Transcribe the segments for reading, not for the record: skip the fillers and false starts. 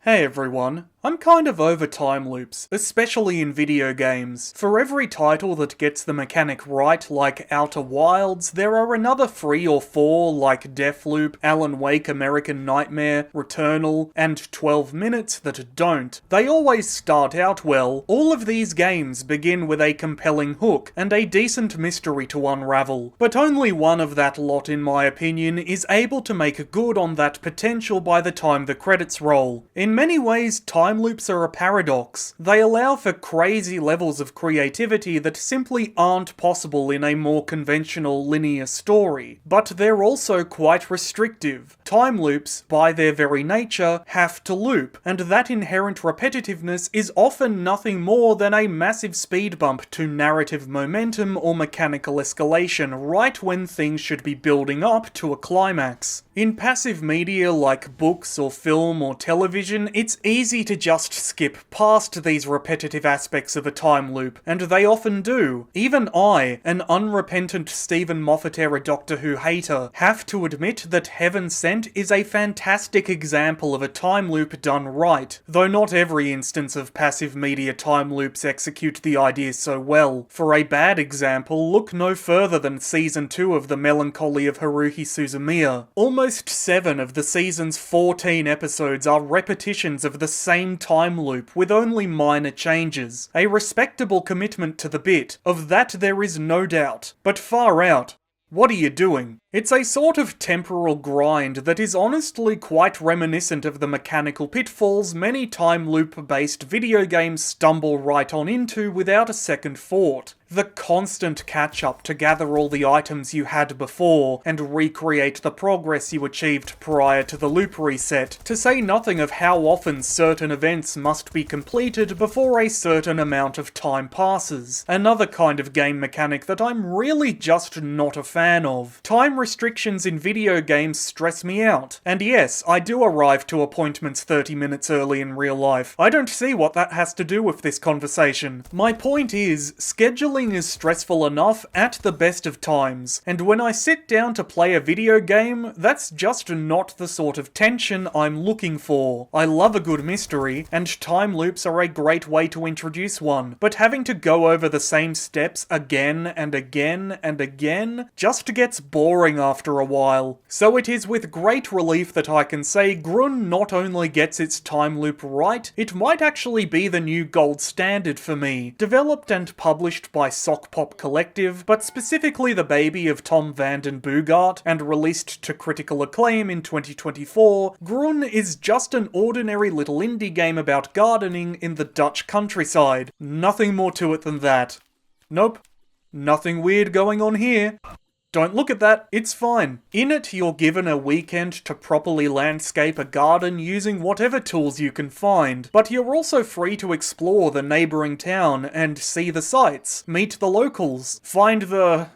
Hey everyone. I'm kind of over time loops, especially in video games. For every title that gets the mechanic right, like Outer Wilds, there are another 3 or 4 like Deathloop, Alan Wake American Nightmare, Returnal, and 12 Minutes that don't. They always start out well. All of these games begin with a compelling hook and a decent mystery to unravel, but only one of that lot, in my opinion, is able to make good on that potential by the time the credits roll. In many ways, time loops are a paradox. They allow for crazy levels of creativity that simply aren't possible in a more conventional linear story, but they're also quite restrictive. Time loops, by their very nature, have to loop, and that inherent repetitiveness is often nothing more than a massive speed bump to narrative momentum or mechanical escalation right when things should be building up to a climax. In passive media like books or film or television, it's easy to just skip past these repetitive aspects of a time loop, and they often do. Even I, an unrepentant Stephen Moffat-era Doctor Who hater, have to admit that Heaven Sent is a fantastic example of a time loop done right, though not every instance of passive media time loops execute the idea so well. For a bad example, look no further than Season 2 of The Melancholy of Haruhi Suzumiya. Almost 7 of the season's 14 episodes are repetitions of the same time loop with only minor changes. A respectable commitment to the bit, of that there is no doubt. But far out. What are you doing? It's a sort of temporal grind that is honestly quite reminiscent of the mechanical pitfalls many time loop-based video games stumble right on into without a second thought. The constant catch-up to gather all the items you had before and recreate the progress you achieved prior to the loop reset, to say nothing of how often certain events must be completed before a certain amount of time passes. Another kind of game mechanic that I'm really just not a fan of. Time restrictions in video games stress me out. And yes, I do arrive to appointments 30 minutes early in real life. I don't see what that has to do with this conversation. My point is, scheduling is stressful enough at the best of times, and when I sit down to play a video game, that's just not the sort of tension I'm looking for. I love a good mystery, and time loops are a great way to introduce one, but having to go over the same steps again and again and again just gets boring after a while. So it is with great relief that I can say Grunn not only gets its time loop right, it might actually be the new gold standard for me. Developed and published by Sock Pop Collective, but specifically the baby of Tom van den Boogaard, and released to critical acclaim in 2024, Grunn is just an ordinary little indie game about gardening in the Dutch countryside. Nothing more to it than that. Nope. Nothing weird going on here. Don't look at that, it's fine. In it, you're given a weekend to properly landscape a garden using whatever tools you can find, but you're also free to explore the neighbouring town and see the sights, meet the locals, find the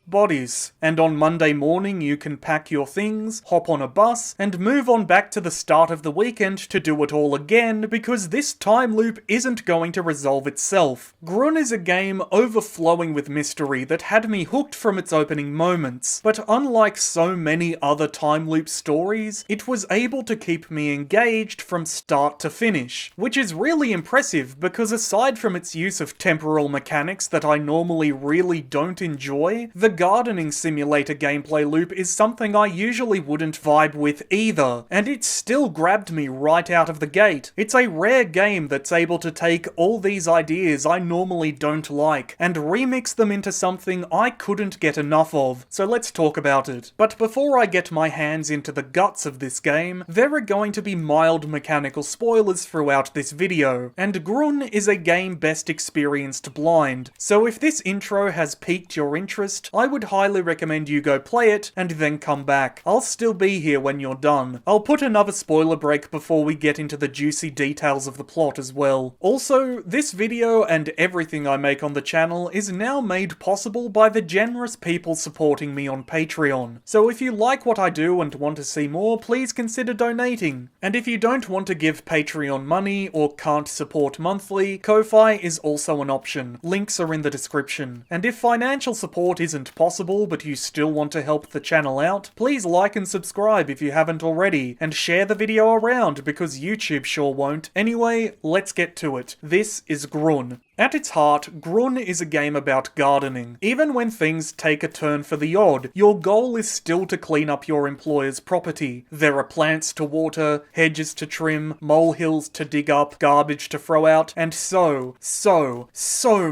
bodies. And on Monday morning you can pack your things, hop on a bus, and move on back to the start of the weekend to do it all again, because this time loop isn't going to resolve itself. Grunn is a game overflowing with mystery that had me hooked from its opening moments, but unlike so many other time loop stories, it was able to keep me engaged from start to finish, which is really impressive because aside from its use of temporal mechanics that I normally really don't enjoy, the gardening simulator gameplay loop is something I usually wouldn't vibe with either, and it still grabbed me right out of the gate. It's a rare game that's able to take all these ideas I normally don't like, and remix them into something I couldn't get enough of, so let's talk about it. But before I get my hands into the guts of this game, there are going to be mild mechanical spoilers throughout this video, and Grunn is a game best experienced blind, so if this intro has piqued your interest, I would highly recommend you go play it and then come back. I'll still be here when you're done. I'll put another spoiler break before we get into the juicy details of the plot as well. Also, this video and everything I make on the channel is now made possible by the generous people supporting me on Patreon. So if you like what I do and want to see more, please consider donating. And if you don't want to give Patreon money or can't support monthly, Ko-Fi is also an option. Links are in the description. And if financial support isn't possible but you still want to help the channel out, please like and subscribe if you haven't already, and share the video around because YouTube sure won't. Anyway, let's get to it. This is Grunn. At its heart, Grunn is a game about gardening. Even when things take a turn for the odd, your goal is still to clean up your employer's property. There are plants to water, hedges to trim, molehills to dig up, garbage to throw out, and so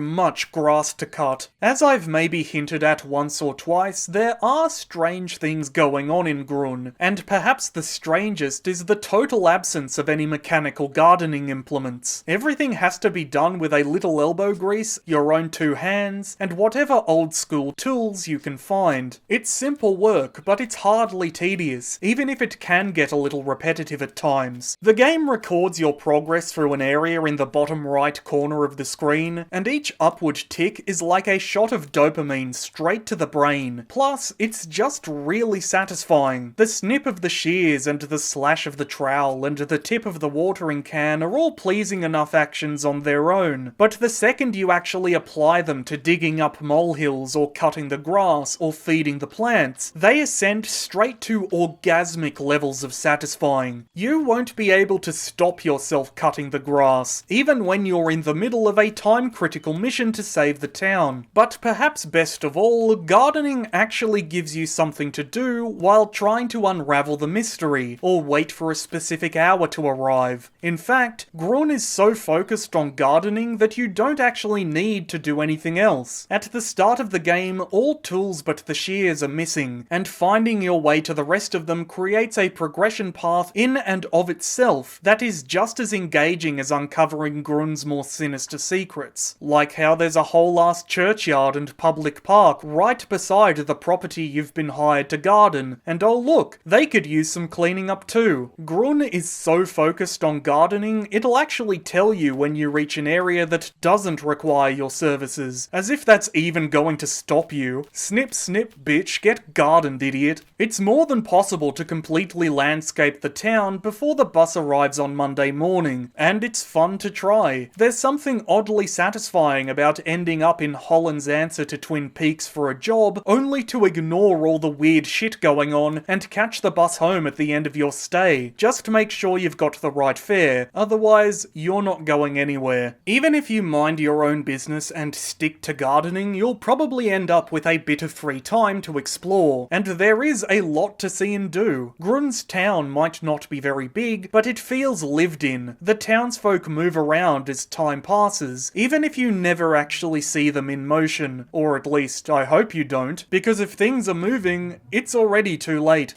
much grass to cut. As I've maybe hinted at once or twice, there are strange things going on in Grunn, and perhaps the strangest is the total absence of any mechanical gardening implements. Everything has to be done with a little elbow grease, your own 2 hands, and whatever old school tools you can find. It's simple work, but it's hardly tedious, even if it can get a little repetitive at times. The game records your progress through an area in the bottom right corner of the screen, and each upward tick is like a shot of dopamine straight to the brain. Plus, it's just really satisfying. The snip of the shears and the slash of the trowel and the tip of the watering can are all pleasing enough actions on their own, but the second you actually apply them to digging up molehills or cutting the grass or feeding the plants, they ascend straight to orgasmic levels of satisfying. You won't be able to stop yourself cutting the grass, even when you're in the middle of a time-critical mission to save the town. But perhaps best of all, gardening actually gives you something to do while trying to unravel the mystery, or wait for a specific hour to arrive. In fact, Grunn is so focused on gardening that you don't actually need to do anything else. At the start of the game, all tools but the shears are missing, and finding your way to the rest of them creates a progression path in and of itself that is just as engaging as uncovering Grunn's more sinister secrets. Like how there's a whole ass churchyard and public park right beside the property you've been hired to garden, and oh look, they could use some cleaning up too. Grunn is so focused on gardening, it'll actually tell you when you reach an area that doesn't require your services, as if that's even going to stop you. Snip snip bitch, get gardened, idiot. It's more than possible to completely landscape the town before the bus arrives on Monday morning, and it's fun to try. There's something oddly satisfying about ending up in Holland's answer to Twin Peaks for a job, only to ignore all the weird shit going on and catch the bus home at the end of your stay. Just make sure you've got the right fare, otherwise you're not going anywhere. Even if you mind your own business and stick to gardening, you'll probably end up with a bit of free time to explore, and there is a lot to see and do. Grunn's town might not be very big, but it feels lived in. The townsfolk move around as time passes, even if you never actually see them in motion, or at least I hope you don't, because if things are moving, it's already too late.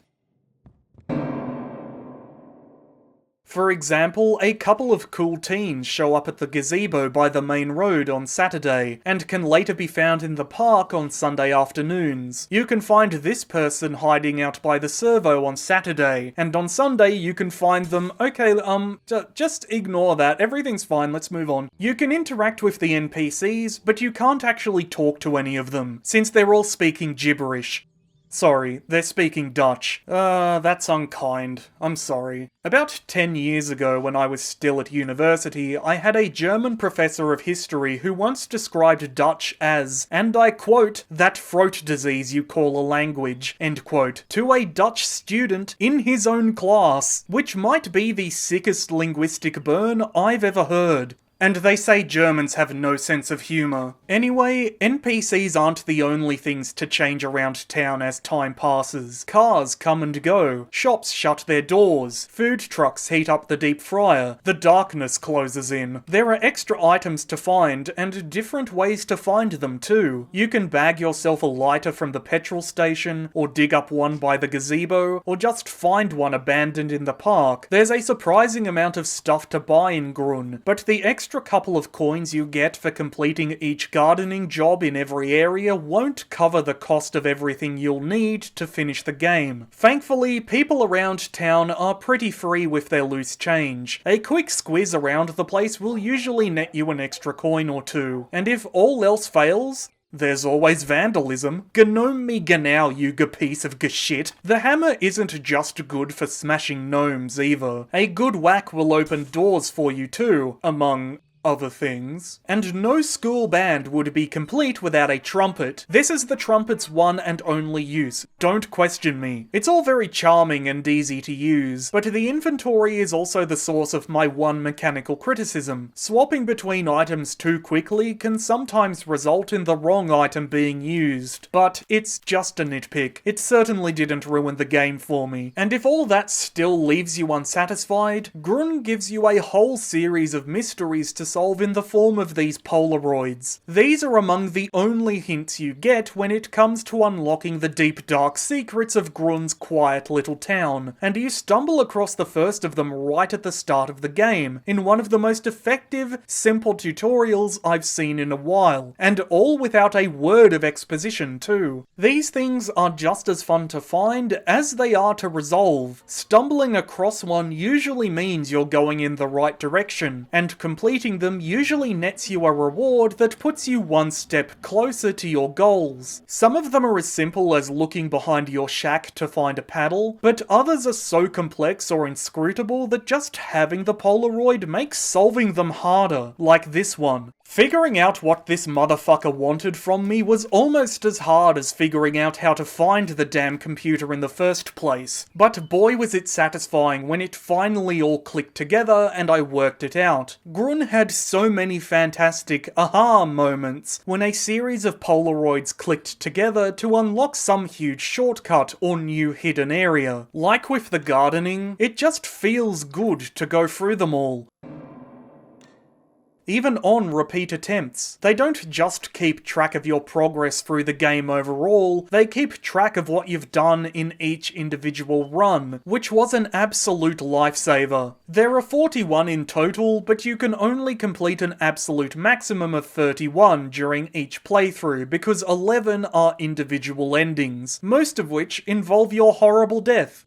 For example, a couple of cool teens show up at the gazebo by the main road on Saturday, and can later be found in the park on Sunday afternoons. You can find this person hiding out by the servo on Saturday, and on Sunday you can find them, just ignore that, everything's fine, let's move on. You can interact with the NPCs, but you can't actually talk to any of them, since they're all speaking gibberish. Sorry, they're speaking Dutch. That's unkind. I'm sorry. About 10 years ago, when I was still at university, I had a German professor of history who once described Dutch as, and I quote, "that throat disease you call a language," end quote, to a Dutch student in his own class, which might be the sickest linguistic burn I've ever heard. And they say Germans have no sense of humour. Anyway, NPCs aren't the only things to change around town as time passes. Cars come and go, shops shut their doors, food trucks heat up the deep fryer, the darkness closes in. There are extra items to find, and different ways to find them too. You can bag yourself a lighter from the petrol station, or dig up one by the gazebo, or just find one abandoned in the park. There's a surprising amount of stuff to buy in Grunn, but the extra couple of coins you get for completing each gardening job in every area won't cover the cost of everything you'll need to finish the game. Thankfully, people around town are pretty free with their loose change. A quick squiz around the place will usually net you an extra coin or two, and if all else fails, there's always vandalism. Gnome me genau, you piece of shit. The hammer isn't just good for smashing gnomes either. A good whack will open doors for you too, among other things. And no school band would be complete without a trumpet. This is the trumpet's one and only use. Don't question me. It's all very charming and easy to use, but the inventory is also the source of my one mechanical criticism. Swapping between items too quickly can sometimes result in the wrong item being used, but it's just a nitpick. It certainly didn't ruin the game for me. And if all that still leaves you unsatisfied, Grunn gives you a whole series of mysteries to solve in the form of these Polaroids. These are among the only hints you get when it comes to unlocking the deep dark secrets of Grunn's quiet little town, and you stumble across the first of them right at the start of the game, in one of the most effective, simple tutorials I've seen in a while, and all without a word of exposition too. These things are just as fun to find as they are to resolve. Stumbling across one usually means you're going in the right direction, and completing them usually nets you a reward that puts you one step closer to your goals. Some of them are as simple as looking behind your shack to find a paddle, but others are so complex or inscrutable that just having the Polaroid makes solving them harder, like this one. Figuring out what this motherfucker wanted from me was almost as hard as figuring out how to find the damn computer in the first place. But boy was it satisfying when it finally all clicked together and I worked it out. Grunn had so many fantastic aha moments when a series of Polaroids clicked together to unlock some huge shortcut or new hidden area. Like with the gardening, it just feels good to go through them all. Even on repeat attempts. They don't just keep track of your progress through the game overall, they keep track of what you've done in each individual run, which was an absolute lifesaver. There are 41 in total, but you can only complete an absolute maximum of 31 during each playthrough, because 11 are individual endings, most of which involve your horrible death.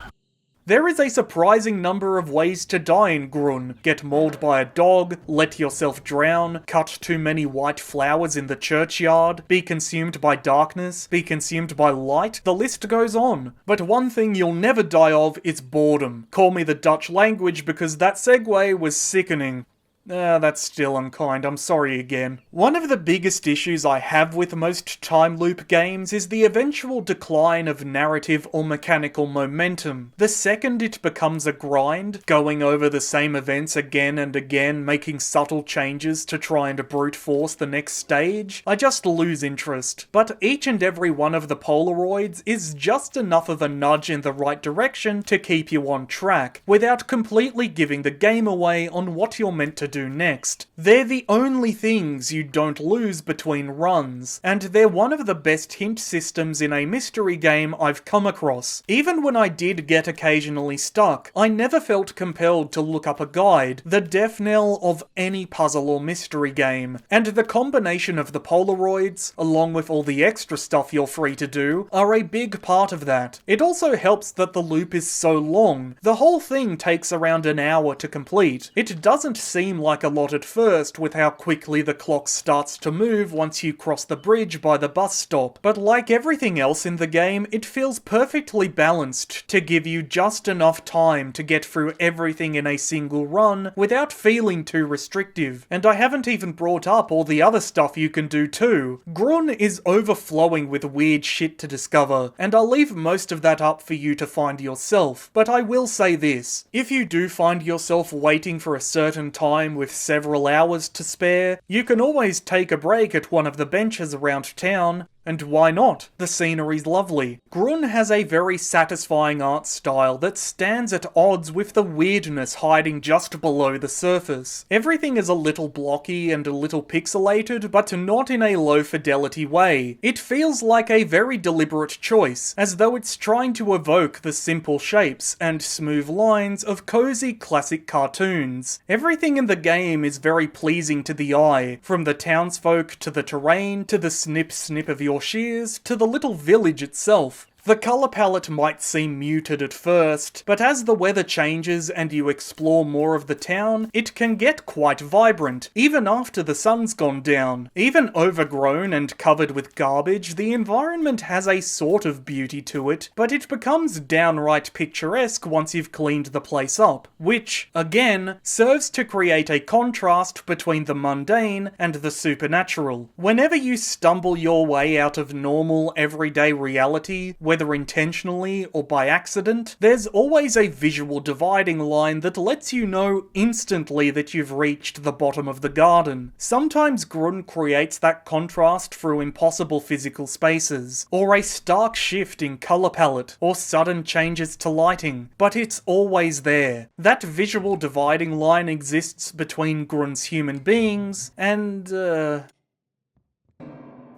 There is a surprising number of ways to die in Grunn. Get mauled by a dog, let yourself drown, cut too many white flowers in the churchyard, be consumed by darkness, be consumed by light, the list goes on. But one thing you'll never die of is boredom. Call me the Dutch language because that segue was sickening. That's still unkind, I'm sorry again. One of the biggest issues I have with most time loop games is the eventual decline of narrative or mechanical momentum. The second it becomes a grind, going over the same events again and again, making subtle changes to try and brute force the next stage, I just lose interest. But each and every one of the Polaroids is just enough of a nudge in the right direction to keep you on track, without completely giving the game away on what you're meant to do next. They're the only things you don't lose between runs, and they're one of the best hint systems in a mystery game I've come across. Even when I did get occasionally stuck, I never felt compelled to look up a guide, the death knell of any puzzle or mystery game, and the combination of the Polaroids, along with all the extra stuff you're free to do, are a big part of that. It also helps that the loop is so long. The whole thing takes around an hour to complete. It doesn't seem like a lot at first with how quickly the clock starts to move once you cross the bridge by the bus stop, but like everything else in the game, it feels perfectly balanced to give you just enough time to get through everything in a single run without feeling too restrictive. And I haven't even brought up all the other stuff you can do too. Grunn is overflowing with weird shit to discover, and I'll leave most of that up for you to find yourself, but I will say this: if you do find yourself waiting for a certain time with several hours to spare, you can always take a break at one of the benches around town. And why not? The scenery's lovely. Grunn has a very satisfying art style that stands at odds with the weirdness hiding just below the surface. Everything is a little blocky and a little pixelated, but not in a low fidelity way. It feels like a very deliberate choice, as though it's trying to evoke the simple shapes and smooth lines of cozy classic cartoons. Everything in the game is very pleasing to the eye, from the townsfolk to the terrain to the snip-snip of your shears to the little village itself. The colour palette might seem muted at first, but as the weather changes and you explore more of the town, it can get quite vibrant, even after the sun's gone down. Even overgrown and covered with garbage, the environment has a sort of beauty to it, but it becomes downright picturesque once you've cleaned the place up, which, again, serves to create a contrast between the mundane and the supernatural. Whenever you stumble your way out of normal, everyday reality, whether intentionally or by accident, there's always a visual dividing line that lets you know instantly that you've reached the bottom of the garden. Sometimes Grunn creates that contrast through impossible physical spaces, or a stark shift in colour palette, or sudden changes to lighting, but it's always there. That visual dividing line exists between Grunn's human beings and,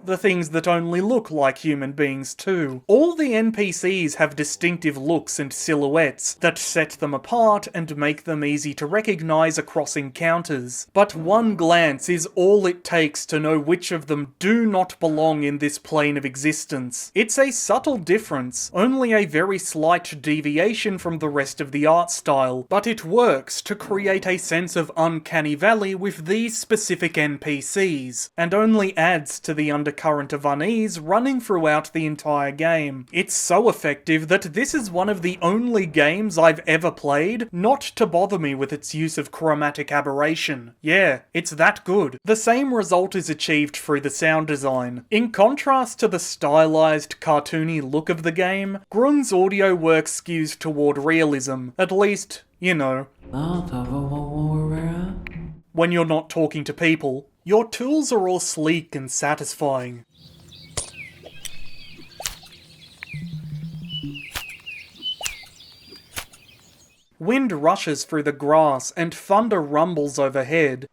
the things that only look like human beings too. All the NPCs have distinctive looks and silhouettes that set them apart and make them easy to recognise across encounters, but one glance is all it takes to know which of them do not belong in this plane of existence. It's a subtle difference, only a very slight deviation from the rest of the art style, but it works to create a sense of uncanny valley with these specific NPCs, and only adds to the undercurrent of unease running throughout the entire game. It's so effective that this is one of the only games I've ever played not to bother me with its use of chromatic aberration. Yeah, it's that good. The same result is achieved through the sound design. In contrast to the stylized, cartoony look of the game, Grunn's audio work skews toward realism, at least, you know, when you're not talking to people. Your tools are all sleek and satisfying. Wind rushes through the grass and thunder rumbles overhead.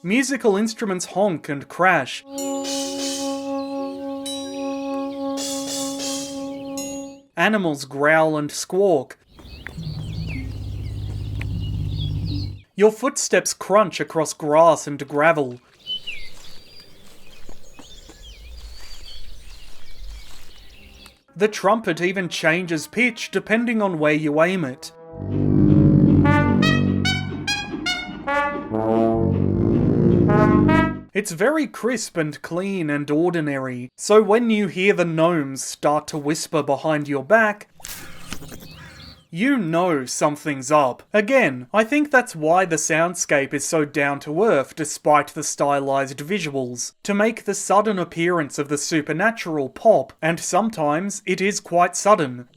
Musical instruments honk and crash. Animals growl and squawk. Your footsteps crunch across grass and gravel. The trumpet even changes pitch depending on where you aim it. It's very crisp and clean and ordinary, so when you hear the gnomes start to whisper behind your back, you know something's up. Again, I think that's why the soundscape is so down to earth despite the stylized visuals, to make the sudden appearance of the supernatural pop, and sometimes it is quite sudden.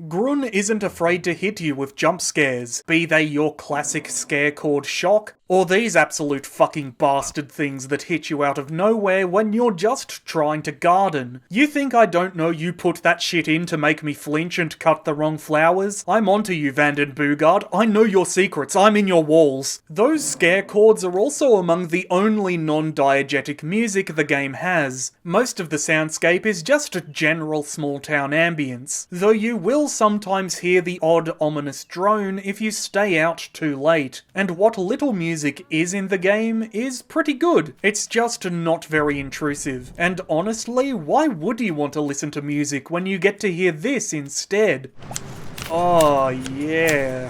Grunn isn't afraid to hit you with jump scares, be they your classic scare called shock, or these absolute fucking bastard things that hit you out of nowhere when you're just trying to garden. You think I don't know you put that shit in to make me flinch and cut the wrong flowers? I'm onto you, Vanden Boogard. I know your secrets. I'm in your walls. Those scare chords are also among the only non-diegetic music the game has. Most of the soundscape is just a general small-town ambience, though you will sometimes hear the odd ominous drone if you stay out too late. And what little music is in the game is pretty good. It's just not very intrusive. And honestly, why would you want to listen to music when you get to hear this instead? Oh yeah.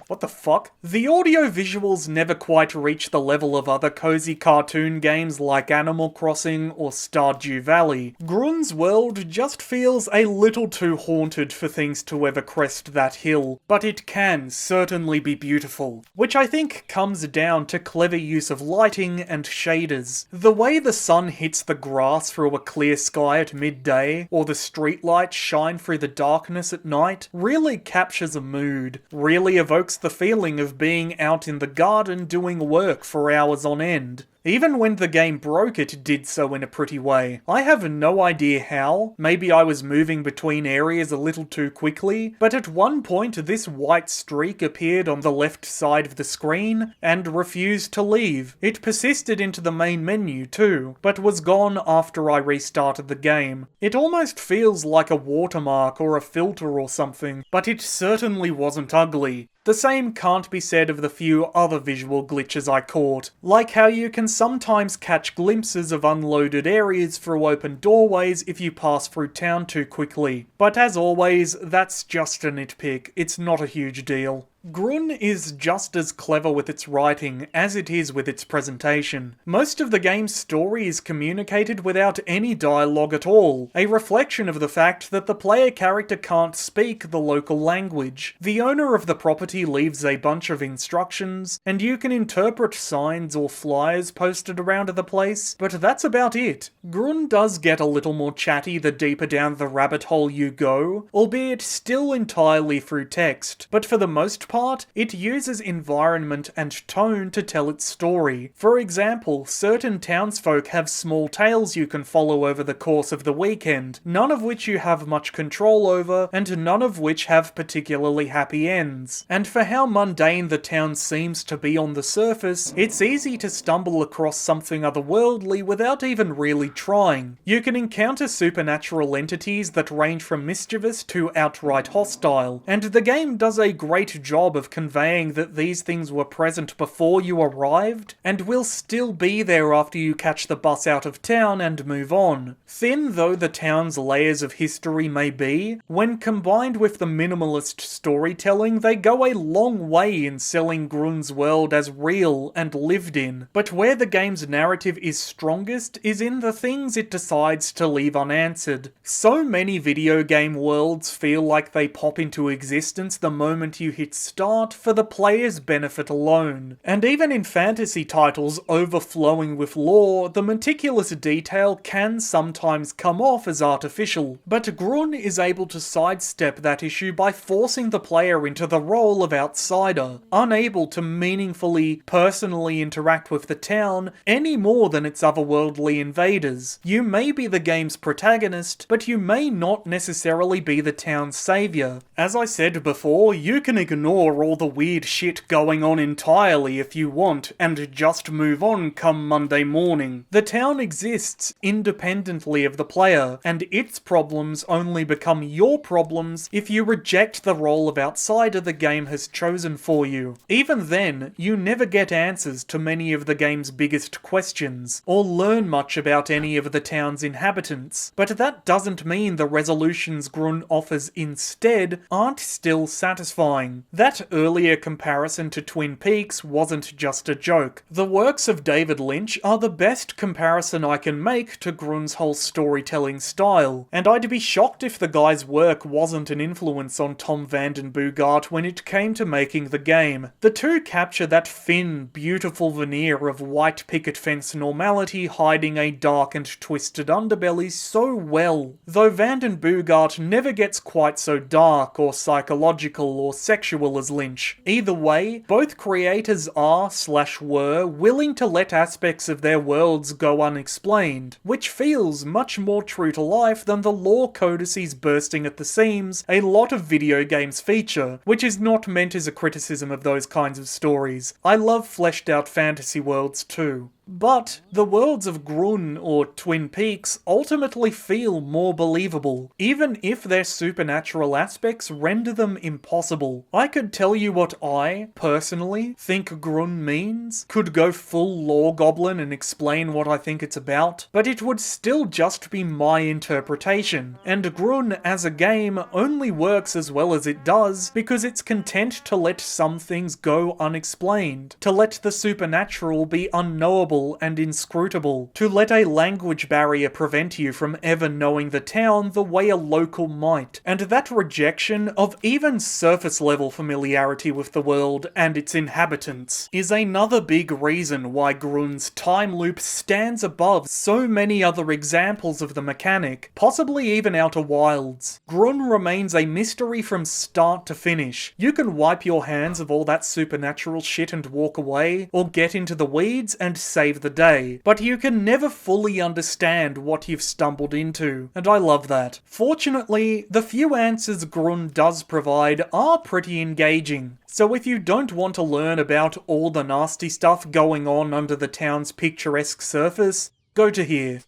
What the fuck? The audio visuals never quite reach the level of other cozy cartoon games like Animal Crossing or Stardew Valley. Grunn's world just feels a little too haunted for things to ever crest that hill, but it can certainly be beautiful, which I think comes down to clever use of lighting and shaders. The way the sun hits the grass through a clear sky at midday, or the streetlights shine through the darkness at night, really captures a mood, really evokes the feeling of being out in the garden doing work for hours on end. Even when the game broke, it did so in a pretty way. I have no idea how. Maybe I was moving between areas a little too quickly, but at one point this white streak appeared on the left side of the screen and refused to leave. It persisted into the main menu too, but was gone after I restarted the game. It almost feels like a watermark or a filter or something, but it certainly wasn't ugly. The same can't be said of the few other visual glitches I caught, like how you can sometimes catch glimpses of unloaded areas through open doorways if you pass through town too quickly. But as always, that's just a nitpick, it's not a huge deal. Grunn is just as clever with its writing as it is with its presentation. Most of the game's story is communicated without any dialogue at all, a reflection of the fact that the player character can't speak the local language. The owner of the property leaves a bunch of instructions, and you can interpret signs or flyers posted around the place, but that's about it. Grunn does get a little more chatty the deeper down the rabbit hole you go, albeit still entirely through text, but for the most part, it uses environment and tone to tell its story. For example, certain townsfolk have small tales you can follow over the course of the weekend, none of which you have much control over, and none of which have particularly happy ends. And for how mundane the town seems to be on the surface, it's easy to stumble across something otherworldly without even really trying. You can encounter supernatural entities that range from mischievous to outright hostile, and the game does a great job of conveying that these things were present before you arrived, and will still be there after you catch the bus out of town and move on. Thin though the town's layers of history may be, when combined with the minimalist storytelling, they go a long way in selling Grunn's world as real and lived in. But where the game's narrative is strongest is in the things it decides to leave unanswered. So many video game worlds feel like they pop into existence the moment you hit start for the player's benefit alone. And even in fantasy titles overflowing with lore, the meticulous detail can sometimes come off as artificial. But Grunn is able to sidestep that issue by forcing the player into the role of outsider, unable to meaningfully, personally interact with the town any more than its otherworldly invaders. You may be the game's protagonist, but you may not necessarily be the town's savior. As I said before, you can ignore all the weird shit going on entirely if you want, and just move on come Monday morning. The town exists independently of the player, and its problems only become your problems if you reject the role of outsider the game has chosen for you. Even then, you never get answers to many of the game's biggest questions, or learn much about any of the town's inhabitants, but that doesn't mean the resolutions Grunn offers instead aren't still satisfying. That earlier comparison to Twin Peaks wasn't just a joke. The works of David Lynch are the best comparison I can make to Grunn's whole storytelling style, and I'd be shocked if the guy's work wasn't an influence on Tom Vanden Boogart when it came to making the game. The two capture that thin, beautiful veneer of white picket fence normality hiding a dark and twisted underbelly so well, though Vanden Boogart never gets quite so dark or psychological or sexual as Lynch. Either way, both creators are/were willing to let aspects of their worlds go unexplained, which feels much more true to life than the lore codices bursting at the seams a lot of video games feature, which is not meant as a criticism of those kinds of stories. I love fleshed out fantasy worlds too. But the worlds of Grunn or Twin Peaks ultimately feel more believable, even if their supernatural aspects render them impossible. I could tell you what I, personally, think Grunn means, could go full lore goblin and explain what I think it's about, but it would still just be my interpretation, and Grunn as a game only works as well as it does because it's content to let some things go unexplained, to let the supernatural be unknowable and inscrutable, to let a language barrier prevent you from ever knowing the town the way a local might, and that rejection of even surface level familiarity with the world and its inhabitants is another big reason why Grunn's time loop stands above so many other examples of the mechanic, possibly even Outer Wilds. Grunn remains a mystery from start to finish. You can wipe your hands of all that supernatural shit and walk away, or get into the weeds and save the day, but you can never fully understand what you've stumbled into, and I love that. Fortunately, the few answers Grunn does provide are pretty engaging, so if you don't want to learn about all the nasty stuff going on under the town's picturesque surface, go to here.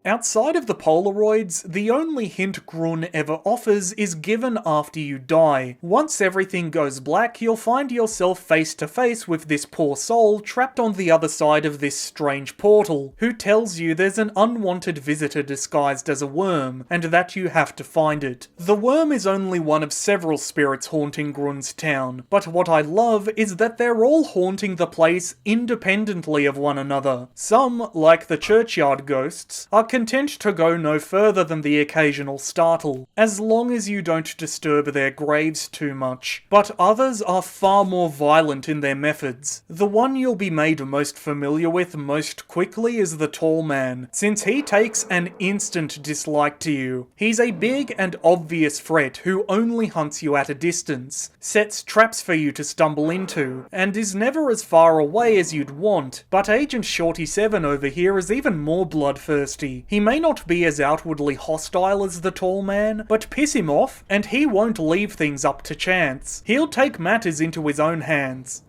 Outside of the Polaroids, the only hint Grunn ever offers is given after you die. Once everything goes black, you'll find yourself face to face with this poor soul trapped on the other side of this strange portal, who tells you there's an unwanted visitor disguised as a worm, and that you have to find it. The worm is only one of several spirits haunting Grunn's town, but what I love is that they're all haunting the place independently of one another. Some, like the churchyard ghosts, are content to go no further than the occasional startle, as long as you don't disturb their graves too much. But others are far more violent in their methods. The one you'll be made most familiar with most quickly is the Tall Man, since he takes an instant dislike to you. He's a big and obvious threat who only hunts you at a distance, sets traps for you to stumble into, and is never as far away as you'd want. But Agent Shorty7 over here is even more bloodthirsty. He may not be as outwardly hostile as the Tall Man, but piss him off, and he won't leave things up to chance. He'll take matters into his own hands.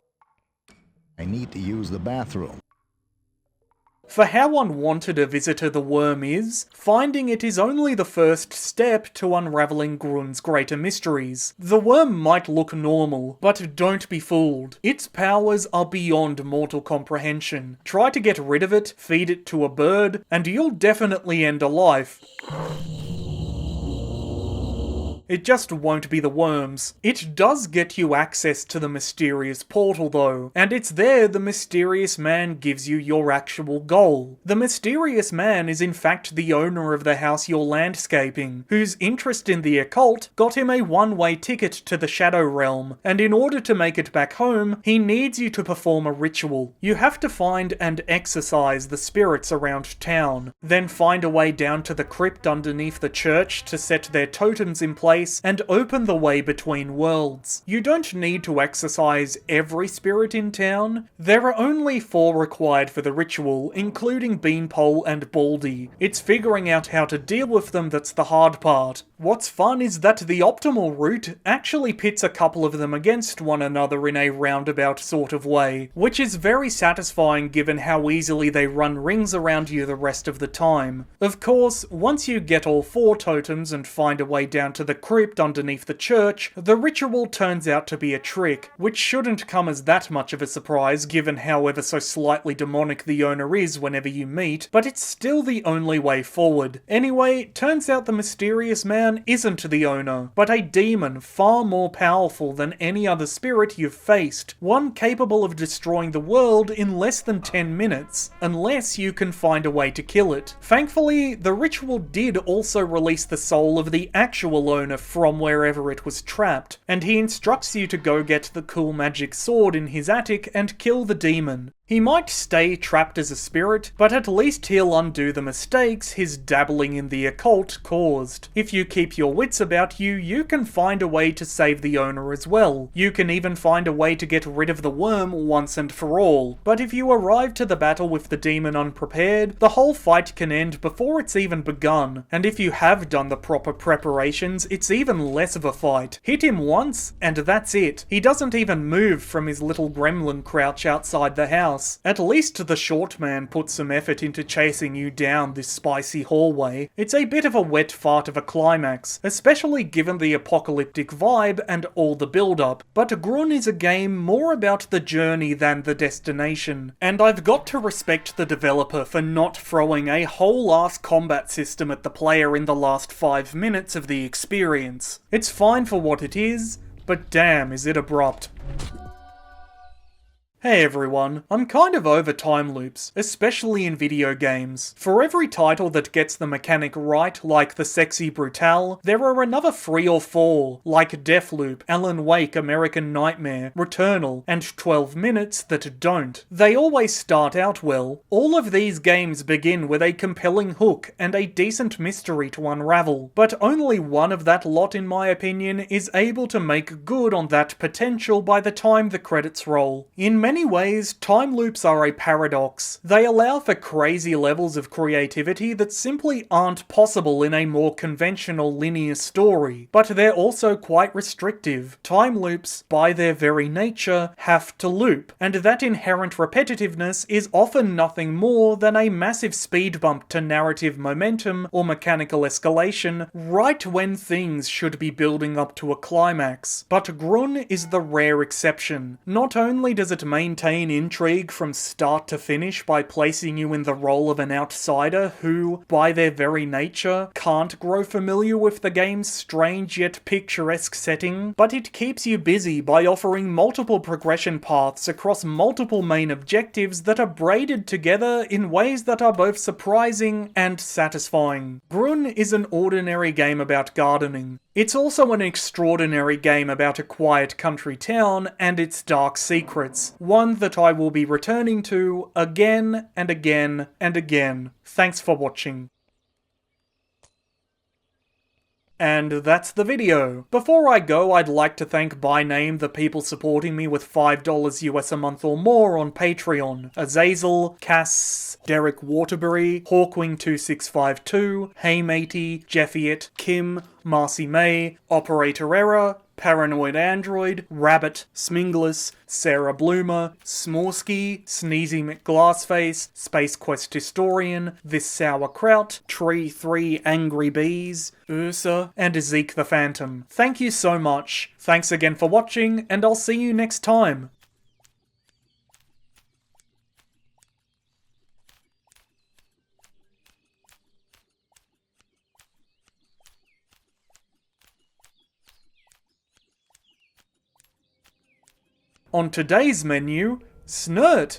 I need to use the bathroom. For how unwanted a visitor the worm is, finding it is only the first step to unravelling Grunn's greater mysteries. The worm might look normal, but don't be fooled. Its powers are beyond mortal comprehension. Try to get rid of it, feed it to a bird, and you'll definitely end a life. It just won't be the worms. It does get you access to the mysterious portal though, and it's there the mysterious man gives you your actual goal. The mysterious man is in fact the owner of the house you're landscaping, whose interest in the occult got him a one-way ticket to the Shadow Realm, and in order to make it back home, he needs you to perform a ritual. You have to find and exorcise the spirits around town, then find a way down to the crypt underneath the church to set their totems in place and open the way between worlds. You don't need to exorcise every spirit in town. There are only 4 required for the ritual, including Beanpole and Baldy. It's figuring out how to deal with them that's the hard part. What's fun is that the optimal route actually pits a couple of them against one another in a roundabout sort of way, which is very satisfying given how easily they run rings around you the rest of the time. Of course, once you get all 4 totems and find a way down to the crypt underneath the church, the ritual turns out to be a trick, which shouldn't come as that much of a surprise given how ever so slightly demonic the owner is whenever you meet, but it's still the only way forward. Anyway, turns out the mysterious man isn't the owner, but a demon far more powerful than any other spirit you've faced, one capable of destroying the world in less than 10 minutes, unless you can find a way to kill it. Thankfully, the ritual did also release the soul of the actual owner from wherever it was trapped, and he instructs you to go get the cool magic sword in his attic and kill the demon. He might stay trapped as a spirit, but at least he'll undo the mistakes his dabbling in the occult caused. If you keep your wits about you, you can find a way to save the owner as well. You can even find a way to get rid of the worm once and for all. But if you arrive to the battle with the demon unprepared, the whole fight can end before it's even begun. And if you have done the proper preparations, it's even less of a fight. Hit him once, and that's it. He doesn't even move from his little gremlin crouch outside the house. At least the short man put some effort into chasing you down this spicy hallway. It's a bit of a wet fart of a climax, especially given the apocalyptic vibe and all the build-up, but Grunn is a game more about the journey than the destination, and I've got to respect the developer for not throwing a whole-ass combat system at the player in the last 5 minutes of the experience. It's fine for what it is, but damn is it abrupt. Hey everyone, I'm kind of over time loops, especially in video games. For every title that gets the mechanic right, like the Sexy Brutale, there are another 3 or 4, like Deathloop, Alan Wake, American Nightmare, Returnal, and 12 Minutes that don't. They always start out well. All of these games begin with a compelling hook and a decent mystery to unravel, but only one of that lot, in my opinion, is able to make good on that potential by the time the credits roll. In many many ways, time loops are a paradox. They allow for crazy levels of creativity that simply aren't possible in a more conventional linear story, but they're also quite restrictive. Time loops, by their very nature, have to loop, and that inherent repetitiveness is often nothing more than a massive speed bump to narrative momentum or mechanical escalation right when things should be building up to a climax. But Grunn is the rare exception. Not only does it maintain intrigue from start to finish by placing you in the role of an outsider who, by their very nature, can't grow familiar with the game's strange yet picturesque setting, but it keeps you busy by offering multiple progression paths across multiple main objectives that are braided together in ways that are both surprising and satisfying. Grunn is an ordinary game about gardening. It's also an extraordinary game about a quiet country town and its dark secrets, one that I will be returning to again and again and again. Thanks for watching. And that's the video. Before I go, I'd like to thank by name the people supporting me with $5 US a month or more on Patreon. Azazel, Cass, Derek Waterbury, Hawkwing2652, Haymatey, Jeffiet, Kim, Marcy May, Operator Error, Paranoid Android, Rabbit, Sminglis, Sarah Bloomer, Smorsky, Sneezy McGlassface, Space Quest Historian, This Sauerkraut, Tree 3 Angry Bees, Ursa, and Zeke the Phantom. Thank you so much. Thanks again for watching, and I'll see you next time. On today's menu, Snurt.